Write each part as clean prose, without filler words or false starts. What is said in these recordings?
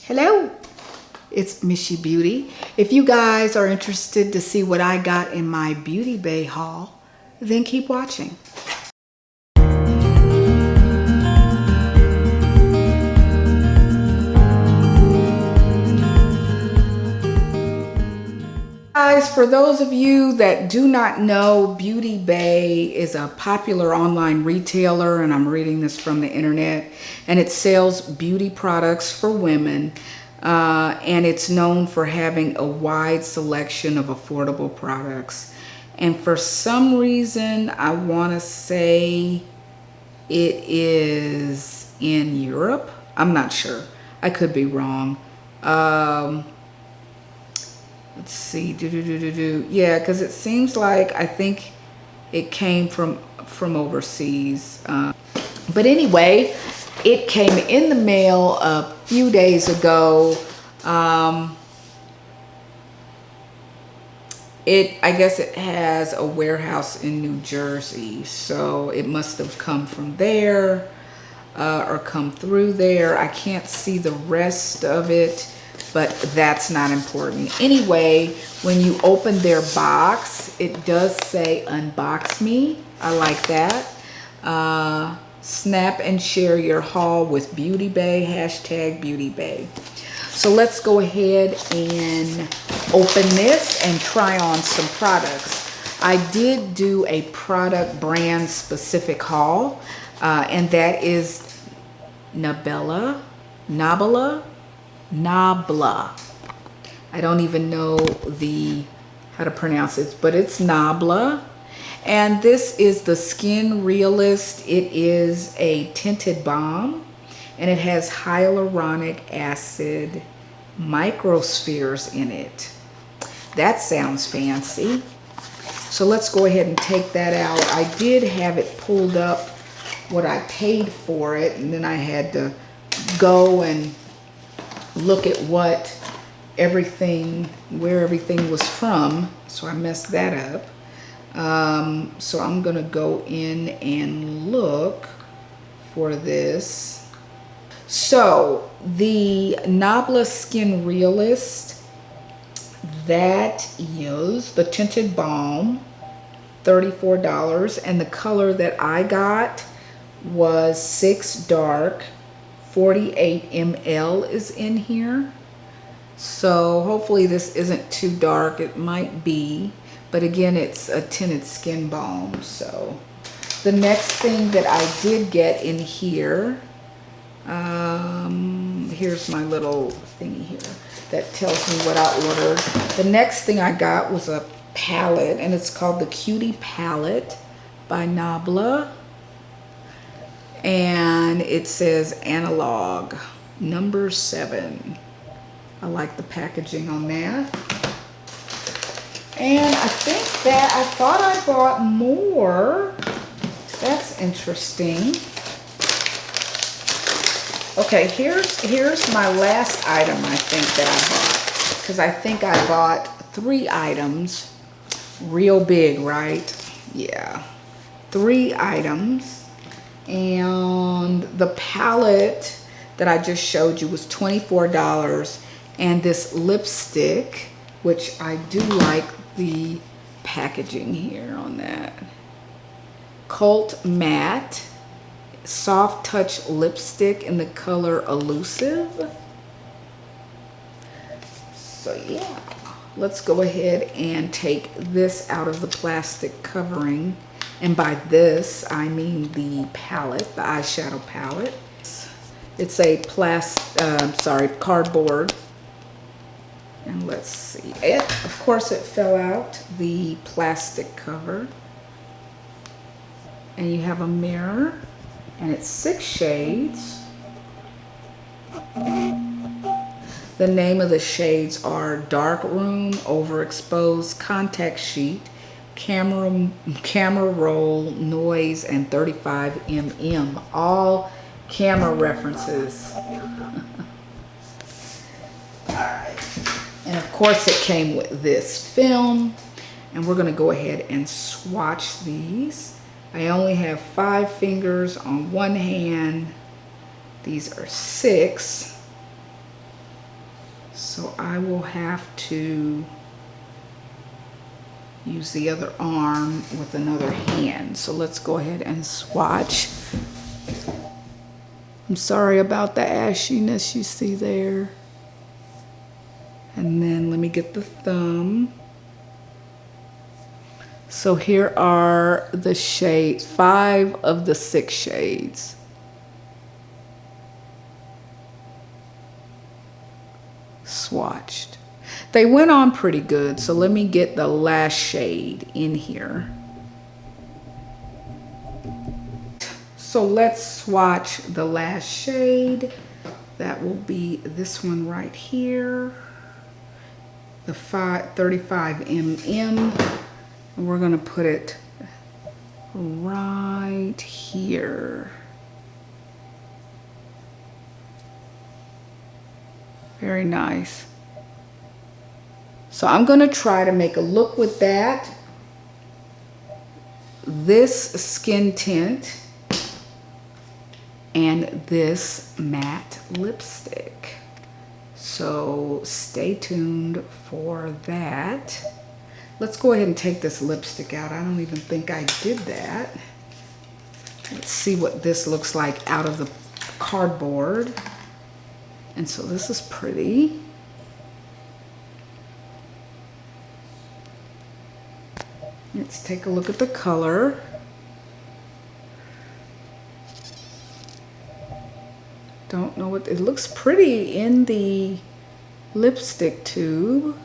Hello, it's Mishy Beauty. If you guys are interested to see what I got in my Beauty Bay haul, then keep watching. Guys, for those of you that do not know, Beauty Bay is a popular online retailer, and I'm reading this from the internet, and it sells beauty products for women, and it's known for having a wide selection of affordable products. And for some reason, I want to say it is in Europe. I'm not sure. I could be wrong. Let's see, yeah, because it seems like I think it came from overseas. But anyway, it came in the mail a few days ago. I guess it has a warehouse in New Jersey, so it must have come from there or come through there. I can't see the rest of it, but that's not important. Anyway, when you open their box, it does say unbox me. I like that. Snap and share your haul with Beauty Bay, hashtag Beauty Bay. So let's go ahead and open this and try on some products. I did do a product brand specific haul, and that is NABLA. I don't even know how to pronounce it, but it's NABLA. And this is the Skin Realist. It is a tinted balm, and it has hyaluronic acid microspheres in it. That sounds fancy. So let's go ahead and take that out. I did have it pulled up what I paid for it, and then I had to go and look at where everything was from, so I messed that up. So I'm gonna go in and look for this. So the NABLA Skin Realist, that is the tinted balm, $34, and the color that I got was 6 dark. 48 ml is in here, so hopefully this isn't too dark. It might be, but again, it's a tinted skin balm. So the next thing that I did get in here, here's my little thingy here that tells me what I ordered. The next thing I got was a palette, and it's called the Cutie Palette by NABLA. And it says analog number 7. I like the packaging on that. And I thought I bought more. That's interesting. Okay, here's my last item I think that I bought, because I think I bought 3 items. Real big, right? Yeah, 3 items. And the palette that I just showed you was $24, and this lipstick, which I do like the packaging here on that. Cult Matte Soft Touch Lipstick in the color Elusive. So yeah, let's go ahead and take this out of the plastic covering. And by this, I mean the palette, the eyeshadow palette. It's a cardboard. And let's see. Of course, it fell out, the plastic cover. And you have a mirror, and it's 6 shades. The name of the shades are Dark Room, Overexposed, Contact Sheet, Camera Roll, Noise, and 35 mm. All camera references. Alright. And of course it came with this film. And we're going to go ahead and swatch these. I only have 5 fingers on one hand. These are 6. So I will have to use the other arm with another hand. So let's go ahead and swatch. I'm sorry about the ashiness you see there. And then let me get the thumb. So here are the shades, 5 of the 6 shades. Swatched. They went on pretty good, so let me get the last shade in here. So let's swatch the last shade. That will be this one right here, the 35 mm, and we're gonna put it right here. Very nice. So I'm gonna try to make a look with that. This skin tint and this matte lipstick. So stay tuned for that. Let's go ahead and take this lipstick out. I don't even think I did that. Let's see what this looks like out of the cardboard. And so this is pretty. Let's take a look at the color. Don't know what, it looks pretty in the lipstick tube.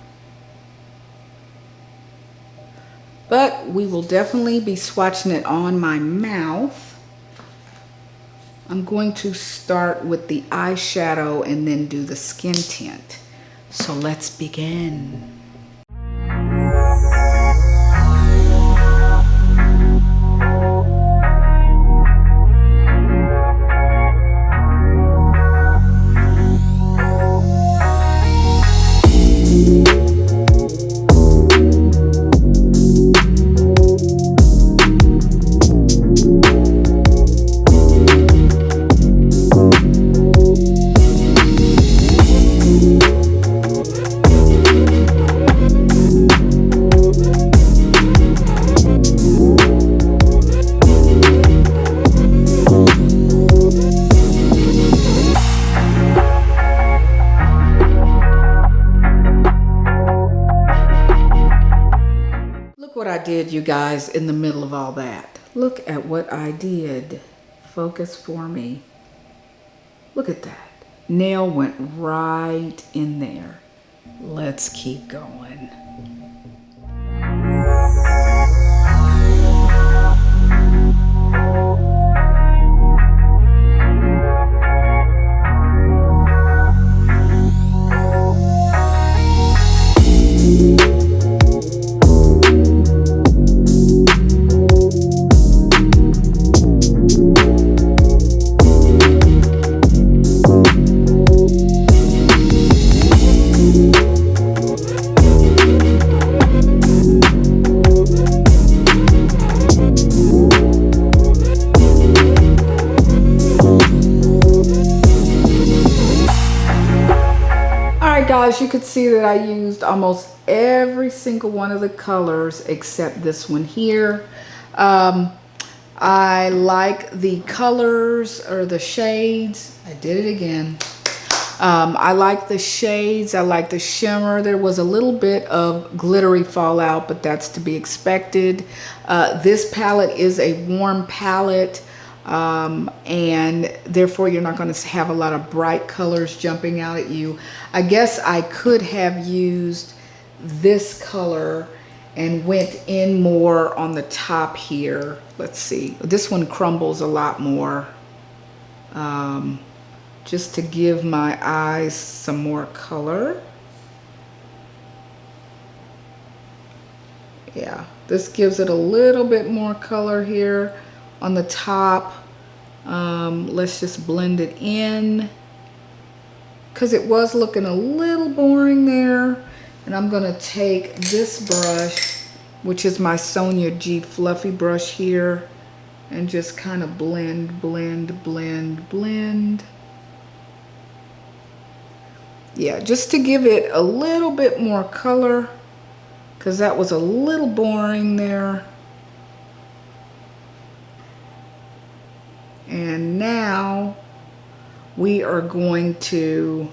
But we will definitely be swatching it on my mouth. I'm going to start with the eyeshadow and then do the skin tint. So let's begin. What I did, you guys, in the middle of all that. Look at what I did. Focus for me. Look at that. Nail went right in there. Let's keep going. Guys, you could see that I used almost every single one of the colors except this one here. I like the colors or the shades. I did it again. I like the shades. I like the shimmer. There was a little bit of glittery fallout, but that's to be expected. This palette is a warm palette. And therefore you're not going to have a lot of bright colors jumping out at you. I guess I could have used this color and went in more on the top here. Let's see, this one crumbles a lot more, just to give my eyes some more color. Yeah, this gives it a little bit more color here on the top. Let's just blend it in because it was looking a little boring there. And I'm gonna take this brush, which is my Sonia G fluffy brush here, and just kind of blend, blend, blend, blend. Yeah, just to give it a little bit more color, because that was a little boring there. And now we are going to,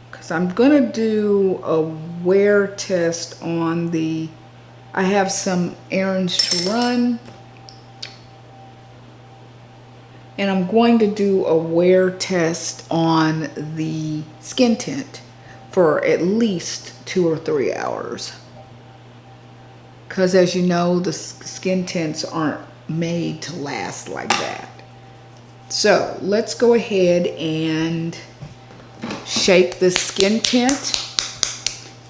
because I'm going to do a wear test on the, I have some errands to run. And I'm going to do a wear test on the skin tint for at least 2 or 3 hours. Because as you know, the skin tints aren't made to last like that. So let's go ahead and shake this skin tint.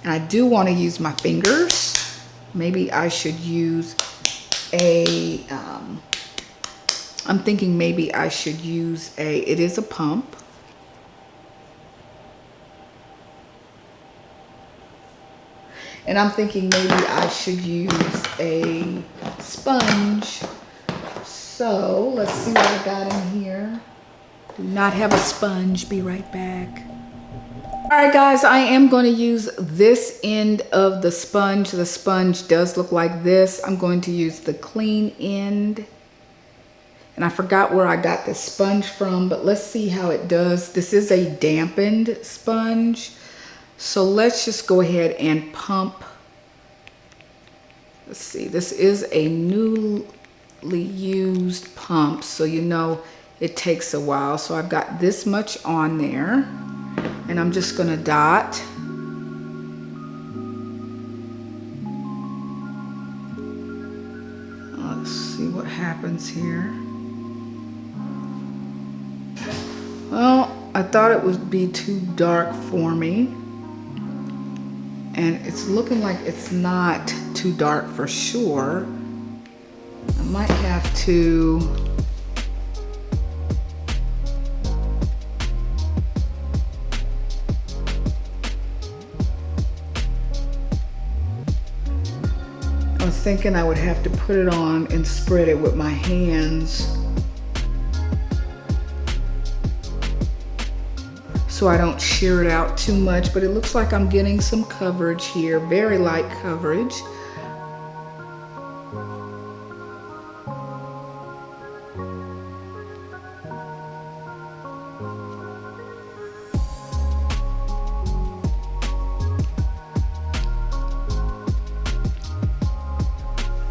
And I do want to use my fingers. Maybe I should use a, I'm thinking maybe I should use it is a pump. And I'm thinking maybe I should use a sponge. So let's see what I got in here. Do not have a sponge, be right back. All right guys, I am going to use this end of the sponge. The sponge does look like this. I'm going to use the clean end. And I forgot where I got this sponge from, but let's see how it does. This is a dampened sponge. So let's just go ahead and pump. Let's see, this is a newly used pump, so you know it takes a while. So I've got this much on there, and I'm just gonna dot. Let's see what happens here. Well, I thought it would be too dark for me. And it's looking like it's not too dark for sure. I might have to I was thinking I would have to put it on and spread it with my hands so I don't shear it out too much, but it looks like I'm getting some coverage here, very light coverage.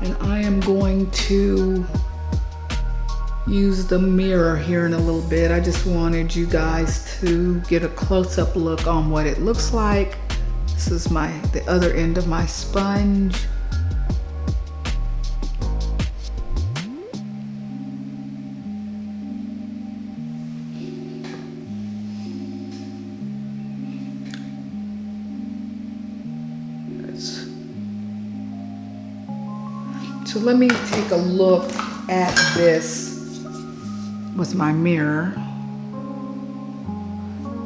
And I am going to use the mirror here in a little bit. I just wanted you guys to get a close-up look on what it looks like. This is the other end of my sponge. So let me take a look at this with my mirror.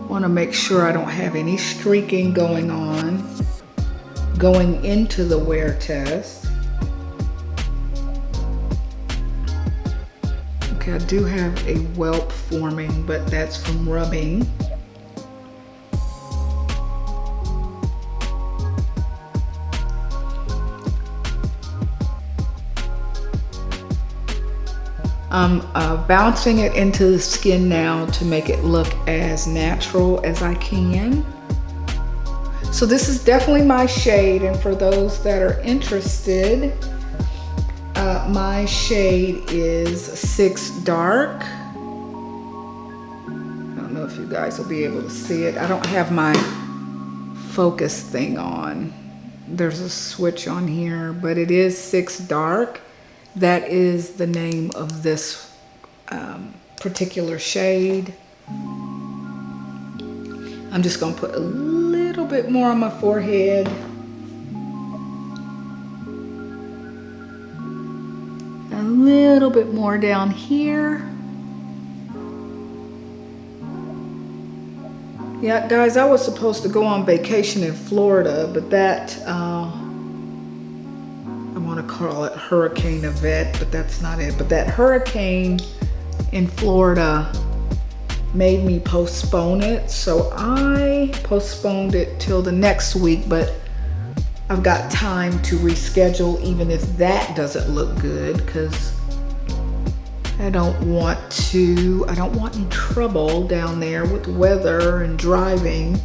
Want to make sure I don't have any streaking going on going into the wear test. Okay, I do have a whelp forming, but that's from rubbing. I'm bouncing it into the skin now to make it look as natural as I can. So this is definitely my shade, and for those that are interested, my shade is 6 Dark. I don't know if you guys will be able to see it. I don't have my focus thing on. There's a switch on here, but it is 6 Dark. That is the name of this particular shade. I'm just gonna put a little bit more on my forehead. A little bit more down here. Yeah, guys, I was supposed to go on vacation in Florida, but that, I want to call it Hurricane Yvette, but that's not it. But that hurricane in Florida made me postpone it. So I postponed it till the next week, but I've got time to reschedule even if that doesn't look good, because I don't want any trouble down there with weather and driving.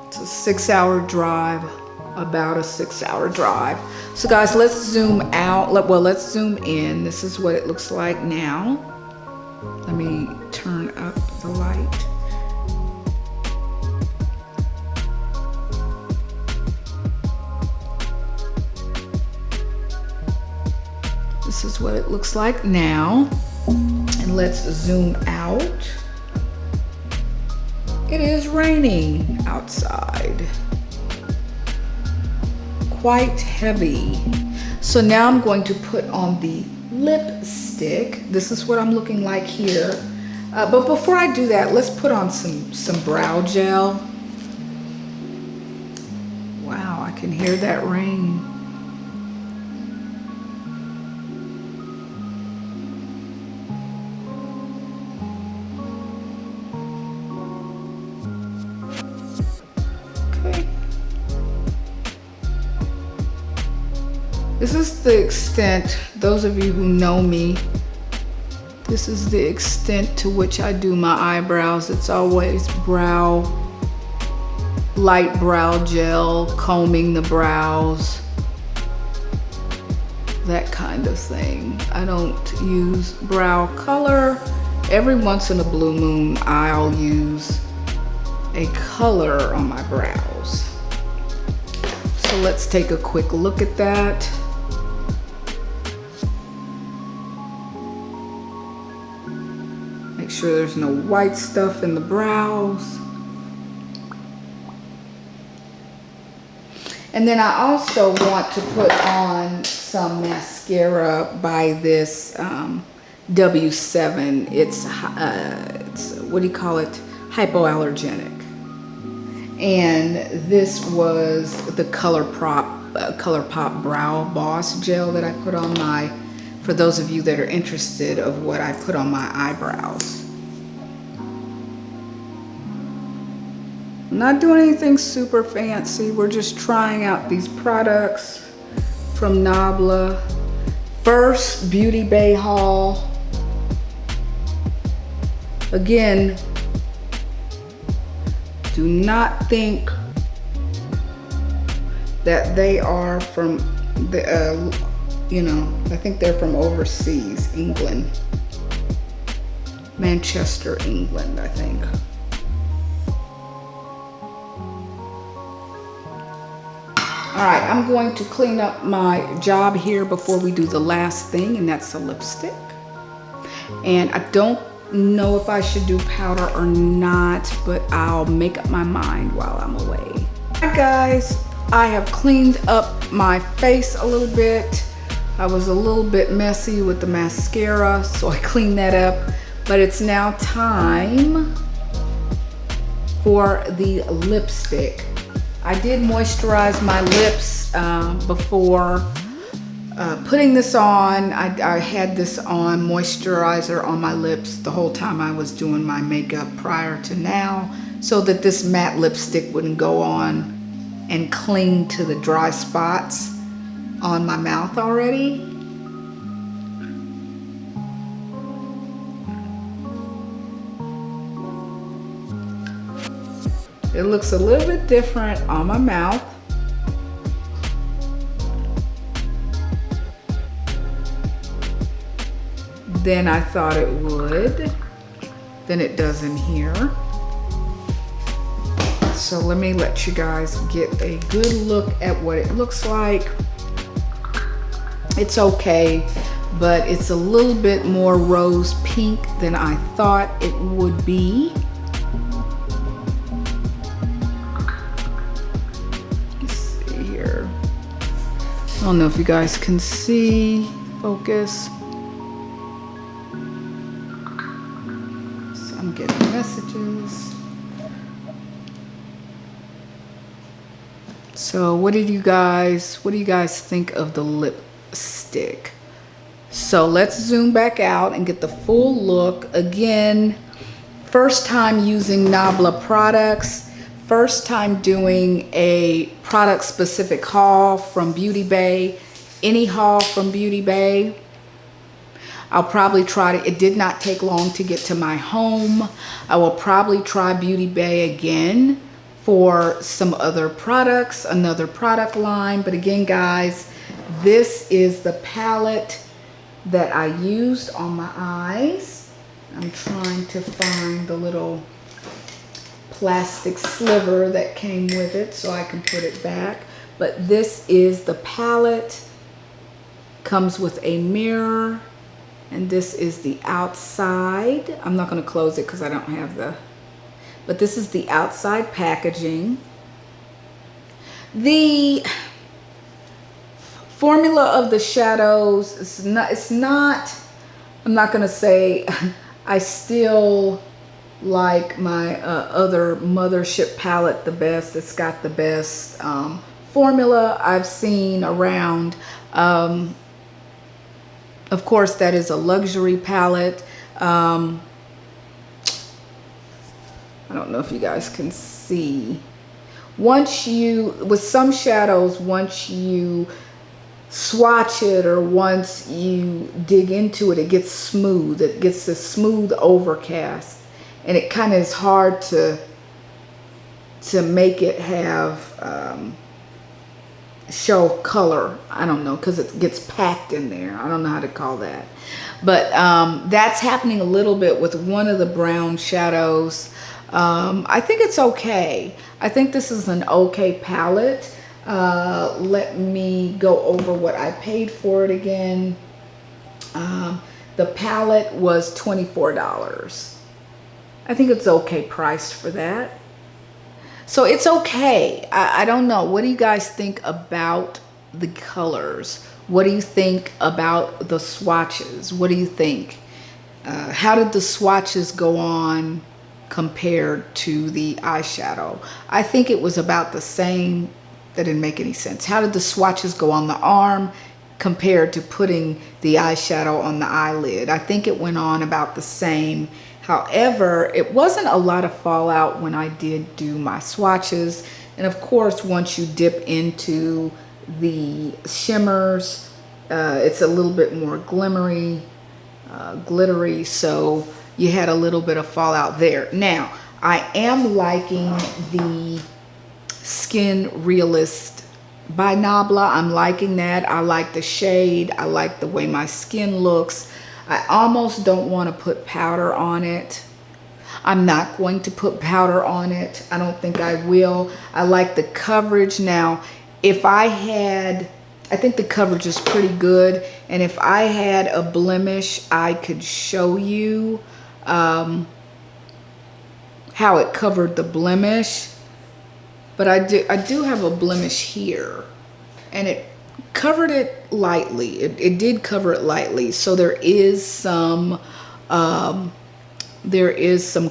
It's a 6-hour drive, about a 6-hour drive. So guys, let's zoom out. Well, let's zoom in. This is what it looks like now. Let me turn up the light. This is what it looks like now. And let's zoom out. It is raining outside. Quite heavy. So now I'm going to put on the lipstick. This is what I'm looking like here. But before I do that, let's put on some brow gel. Wow, I can hear that rain. This is the extent, those of you who know me, this is the extent to which I do my eyebrows. It's always light brow gel, combing the brows, that kind of thing. I don't use brow color. Every once in a blue moon, I'll use a color on my brows. So let's take a quick look at that. Make sure there's no white stuff in the brows. And then I also want to put on some mascara by this W7. It's what do you call it? Hypoallergenic. And this was the ColourPop Brow Boss Gel that I put on my, for those of you that are interested of what I put on my eyebrows. I'm not doing anything super fancy. We're just trying out these products from NABLA. First Beauty Bay haul. Again, do not think that they are from the, I think they're from overseas, England. Manchester, England, I think. All right, I'm going to clean up my job here before we do the last thing, and that's the lipstick. And I don't know if I should do powder or not, but I'll make up my mind while I'm away. All right, guys, I have cleaned up my face a little bit. I was a little bit messy with the mascara, so I cleaned that up. But it's now time for the lipstick. I did moisturize my lips before putting this on. I had this on, moisturizer on my lips the whole time I was doing my makeup prior to now, so that this matte lipstick wouldn't go on and cling to the dry spots on my mouth already. It looks a little bit different on my mouth. Than I thought it would, than it does in here. So let me let you guys get a good look at what it looks like. It's okay, but it's a little bit more rose pink than I thought it would be. Let's see here. I don't know if you guys can see, focus. So I'm getting messages. So what do you guys think of the lipstick? So let's zoom back out and get the full look. Again, first time using NABLA products, first time doing a product specific haul from Beauty Bay, any haul from Beauty Bay. I'll probably try to, it did not take long to get to my home. I will probably try Beauty Bay again for some other products, another product line. But again, guys, this is the palette that I used on my eyes. I'm trying to find the little plastic sliver that came with it so I can put it back. But this is the palette. Comes with a mirror, and this is the outside. I'm not going to close it because I don't have the, but this is the outside packaging. The formula of the shadows is not, I'm not going to say, I still like my other Mothership palette the best. It's got the best formula I've seen around. Of course, that is a luxury palette. I don't know if you guys can see. Once you, with some shadows, once you swatch it or once you dig into it, it gets smooth. It gets a smooth overcast. And it kind of is hard to make it have show color. I don't know, because it gets packed in there. I don't know how to call that. But that's happening a little bit with one of the brown shadows. I think it's okay. I think this is an okay palette. Let me go over what I paid for it again. The palette was $24. I think it's okay priced for that. So it's okay. I don't know. What do you guys think about the colors? What do you think about the swatches? What do you think? How did the swatches go on compared to the eyeshadow? I think it was about the same. That didn't make any sense. How did the swatches go on the arm compared to putting the eyeshadow on the eyelid? I think it went on about the same. However, it wasn't a lot of fallout when I did do my swatches. And of course, once you dip into the shimmers, it's a little bit more glittery. So you had a little bit of fallout there. Now, I am liking the Skin Realist by NABLA. I'm liking that. I like the shade. I like the way my skin looks. I almost don't want to put powder on it. I'm not going to put powder on it. I don't think I will. I like the coverage. Now, if I had, I think the coverage is pretty good. And if I had a blemish, I could show you how it covered the blemish. But I do have a blemish here, and it covered it lightly. It did cover it lightly. So there is some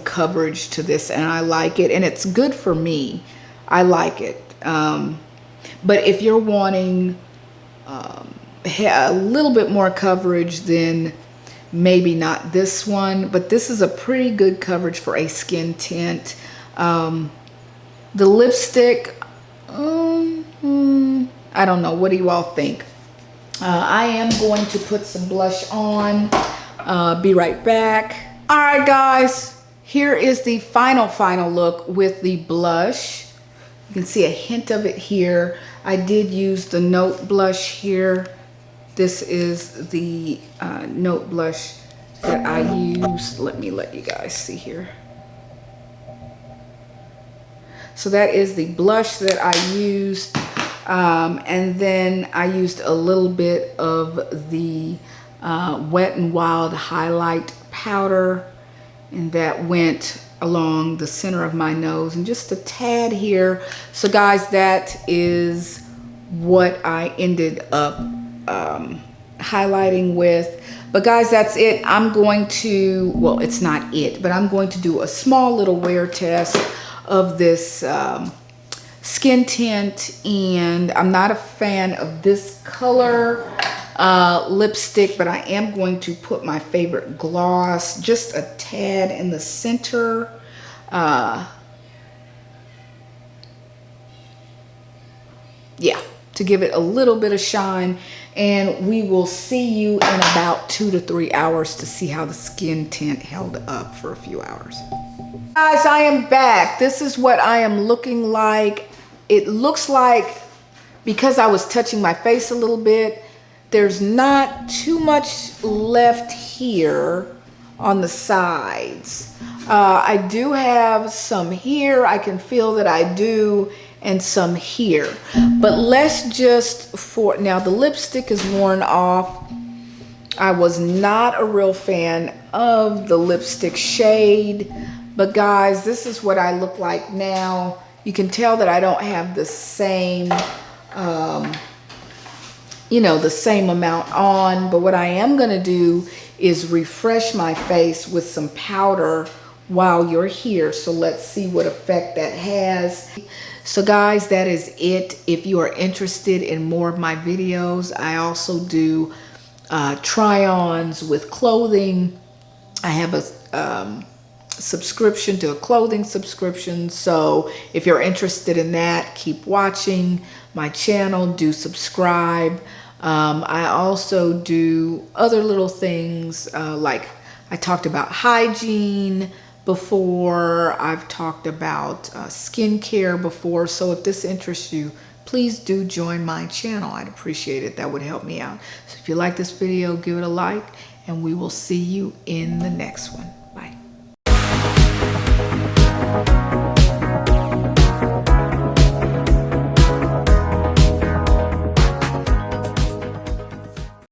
coverage to this, and I like it, and it's good for me. I like it. But if you're wanting a little bit more coverage, then maybe not this one. But this is a pretty good coverage for a skin tint. The lipstick, I don't know. What do you all think? I am going to put some blush on. Be right back. All right, guys. Here is the final look with the blush. You can see a hint of it here. I did use the Note blush here. This is the Note blush that I used. Let me let you guys see here. So that is the blush that I used. And then I used a little bit of the Wet n Wild highlight powder, and that went along the center of my nose and just a tad here. So guys, that is what I ended up highlighting with. But guys, that's it. I'm going to, well, it's not it, but I'm going to do a small little wear test of this skin tint, and I'm not a fan of this color. lipstick, but I am going to put my favorite gloss just a tad in the center. Yeah, to give it a little bit of shine. And we will see you in about 2 to 3 hours to see how the skin tint held up for a few hours. Guys, I am back. This is what I am looking like. It looks like, because I was touching my face a little bit, there's not too much left here on the sides. I do have some here. I can feel that I do, and some here. But let's just, now the lipstick is worn off. I was not a real fan of the lipstick shade, but guys, this is what I look like now. You can tell that I don't have the same, you know, the same amount on, but what I am gonna do is refresh my face with some powder while you're here. So let's see what effect that has. So guys, that is it. If you are interested in more of my videos, I also do try-ons with clothing. I have a subscription to a clothing subscription. So if you're interested in that, keep watching my channel, do subscribe. I also do other little things, like I talked about hygiene before, I've talked about skincare before. So if this interests you, please do join my channel. I'd appreciate it. That would help me out. So if you like this video, give it a like, and we will see you in the next one.